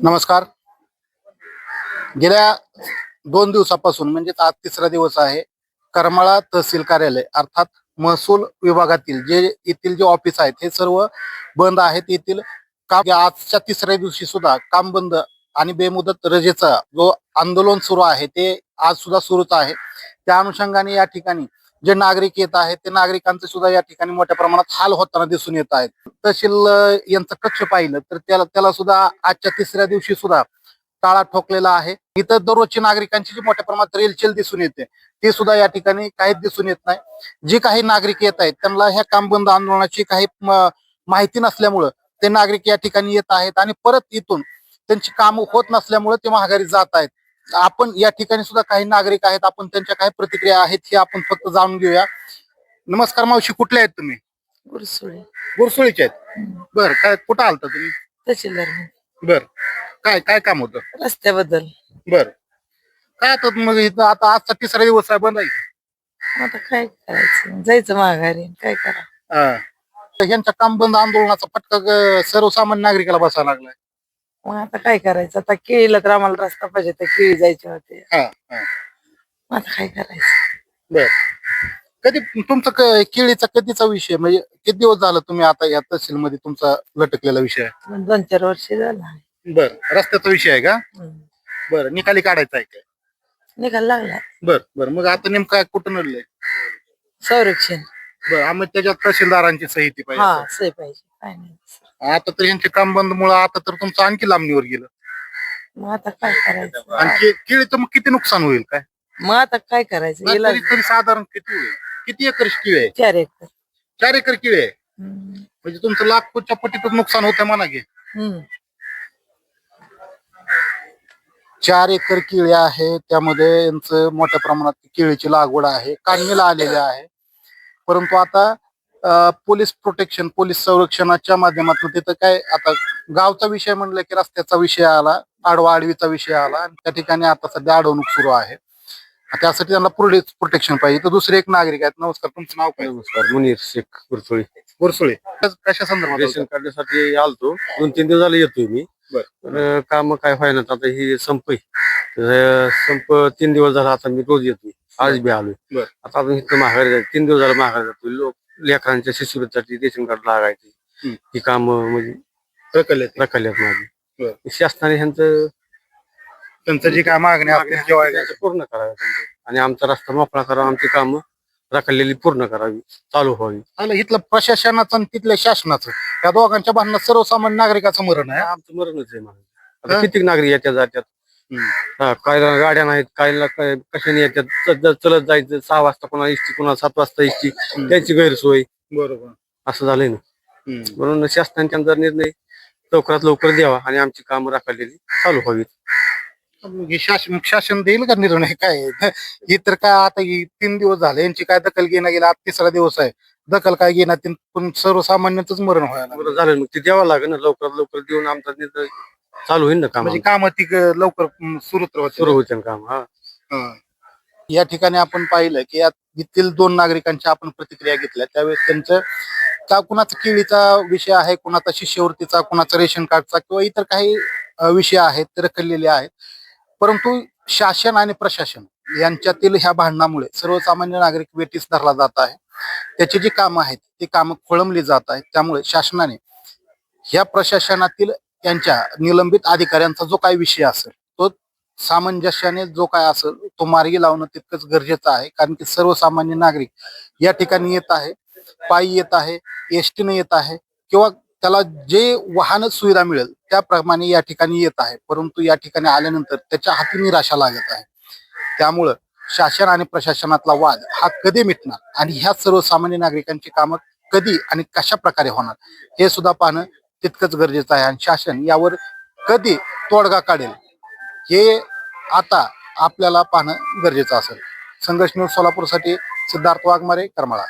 नमस्कार. गेल्या 2 दिवसापासून म्हणजेच आज तिसरा दिवस आहे. करमाळा तहसील कार्यालय अर्थात महसूल विभागातील जे येथील जे ऑफिस आहेत हे सर्व बंद आहेत. येथील काम आजच्या तिसऱ्या दिवशी सुद्धा काम बंद आणि बेमुदत रजेचा जो आंदोलन सुरू आहे ते आज सुद्धा सुरूच आहे. त्या अनुषंगाने या ठिकाणी जे नागरिक येत आहेत ते नागरिकांचे सुद्धा या ठिकाणी मोठ्या प्रमाणात हाल होताना दिसून येत आहेत. तहसील यांचं कक्ष पाहिलं तर त्याला सुद्धा आजच्या तिसऱ्या दिवशी सुद्धा टाळा ठोकलेला आहे. इथं दररोजची नागरिकांची जी मोठ्या प्रमाणात रेलचेल दिसून येते ती सुद्धा या ठिकाणी काहीच दिसून येत नाही. जे काही नागरिक येत आहेत त्यांना ह्या काम बंद आंदोलनाची काही माहिती नसल्यामुळं ते नागरिक या ठिकाणी येत आहेत आणि परत इथून त्यांची काम होत नसल्यामुळे ते माघारी जात आहेत. आपण या ठिकाणी सुद्धा काही नागरिक आहेत, आपण त्यांच्या काय प्रतिक्रिया आहेत हे आपण फक्त जाणून घेऊया. नमस्कार मावशी, कुठले आहेत तुम्ही? गुरसुळे. गुरसुळीचे आहेत. बर, काय कुठं आलता तुम्ही? तहसीलदार बर, काय काय काम होतं? रस्त्याबद्दल. बर, काय आता मग इथं आता आजचा तिसरा दिवस आहे, बंद आहे. आता काय करायचं, जायचं माघारी, काय करा. हा. तर ह्यांच्या काम बंद आंदोलनाचा फटका सर्वसामान्य नागरिकाला बसायला लागलाय. मग आता काय करायचं, आता केळीला तर आम्हाला रस्ता पाहिजे, तर केळी जायचे होते. हा हा. मग आता काय करायचं. बर, कधी तुमचा केळीचा कधीचा विषय, म्हणजे किती दिवस झालं तुम्ही आता या तहसील मध्ये तुमचा लटकलेला विषय आहे? मग 2-4 वर्ष झालं. बर, रस्त्याचा विषय आहे का? बर, निकाली काढायचा आहे काय? निघायला लागला. बर बर, मग आता नेमका कुठं नडलंय? संरक्षण. बर, आम्ही त्याच्यात तहसीलदारांची सही ती हा, पाहिजे. सही पाहिजे, काय नाही. आता तर यांचे काम बंद मुळे आता तर तुमचं आणखी लांबणीवर गेलं. मग आता काय करायचं. आणि केळीचं मग किती नुकसान होईल काय? मग आता काय करायचं, तरी तरी साधारण किती होईल? किती एकर केळी आहे? 4 एकर. 4 एकर केळी आहे. म्हणजे तुमचं लाखोच्या पटीतच नुकसान होतंय म्हणा की. 4 एकर केळी आहे, त्यामध्ये यांचं मोठ्या प्रमाणात केळीची लागवड आहे, काढणीला आलेली आहे. परंतु आता पोलीस प्रोटेक्शन, पोलीस संरक्षणाच्या माध्यमातून तिथं काय आता गावचा विषय म्हणलं की रस्त्याचा विषय आला, आडवा आडवीचा विषय आला आणि त्या ठिकाणी आता सध्या अडवणूक सुरू आहे. त्यासाठी त्यांना पोलीस प्रोटेक्शन पाहिजे. तर दुसरे एक नागरिक आहेत. नमस्कार, तुमचं नाव काय? नमस्कार, मुनीर शेख गुरसुळे. गुरसुळे. कशा संदर्भात रेशन होतं? काढण्यासाठी आलतो. 2-3 दिवस झाले येतोय मी. बर. तर काम काय व्हायना, आता ही संप आहे. तर संप 3 दिवस झाला, आता मी रोज येतोय. आज बी आलोय. बर. आता अजून इथं माघारी जायचं. 3 दिवस झाला माघारी जातोय. लोक लेकरांच्या शिष्यवृत्तीसाठी रेशन कार्ड लागायचे. ही काम म्हणजे रखल्यात. माझी. बर. शासनाने ह्यांचं त्यांचं जी काय मागणी असते पूर्ण करावं आणि आमचा रस्ता मोकळा करावा, आमची कामं रखडलेली पूर्ण करावी, चालू व्हावी. आलं इथलं प्रशासनाचं आणि तिथल्या शासनाचं या दोघांच्या भांडणात सर्वसामान्य नागरिकाचं मरण आहे. आमचं मरणच आहे माझं. आता किती नागरिक याच्या जात्यात. काय गाड्या नाहीत, काय कशाने याच्यात चलत जायचं. 6 वाजता कोणा इष्टी, कोणा 7 वाजता इष्टी, त्याची गैरसोय. बरोबर, असं झालंय ना. म्हणून शासनाने त्यांचा निर्णय लवकरात लवकर द्यावा आणि आमची कामं राखलेली चालू व्हावीत. शासन देईल का निर्णय? काय ही तर काय आता 3 दिवस झाले यांची काय दखल घेणं गेला, आज तिसरा दिवस आहे. दखल काय घेणार, पण सर्वसामान्यच मरण व्हायला बरं झालं, मग ते द्यावं लागेल ना. लवकरात लवकर देऊन आमचा निर्णय चालू होईल ना. काम म्हणजे काम ती लवकर सुरू होते काम. हा. या ठिकाणी आपण पाहिलं की येथील 2 नागरिकांच्या आपण प्रतिक्रिया घेतल्या. त्यावेळेस त्यांचं कुणाचा केळीचा विषय आहे, कुणाचा शिष्यवृत्तीचा, कुणाचा रेशन कार्डचा किंवा इतर काही विषय आहेत ते रखडलेले आहेत. परंतु शासन आणि प्रशासन यांच्यातील ह्या भांडणामुळे सर्वसामान्य नागरिक वेठीस धरला जात आहे. त्याची जी कामं आहेत ती कामं खोळंबली जात आहेत. त्यामुळे शासनाने ह्या प्रशासनातील त्यांच्या निलंबित अधिकाऱ्यांचा जो काही विषय असेल तो सामंजस्याने जो काय असेल तो मार्गी लावणं तितकंच गरजेचं आहे. कारण की सर्वसामान्य नागरिक या ठिकाणी येत आहे, पायी येत आहे, एसटीने येत आहे किंवा त्याला जे वाहन सुविधा मिळेल त्याप्रमाणे या ठिकाणी येत आहे. परंतु या ठिकाणी आल्यानंतर त्याच्या हाती निराशा लागत आहे. त्यामुळं शासन आणि प्रशासनातला वाद हा कधी मिटणार आणि ह्या सर्वसामान्य नागरिकांची कामं कधी आणि कशा प्रकारे होणार हे सुद्धा पाहणं तितकंच गरजेचं आहे. आणि शासन यावर कधी तोडगा काढेल हे आता आपल्याला पाहणं गरजेचं असेल. संघर्ष न्यूज सोलापूरसाठी सिद्धार्थ वाघमारे, करमाळा.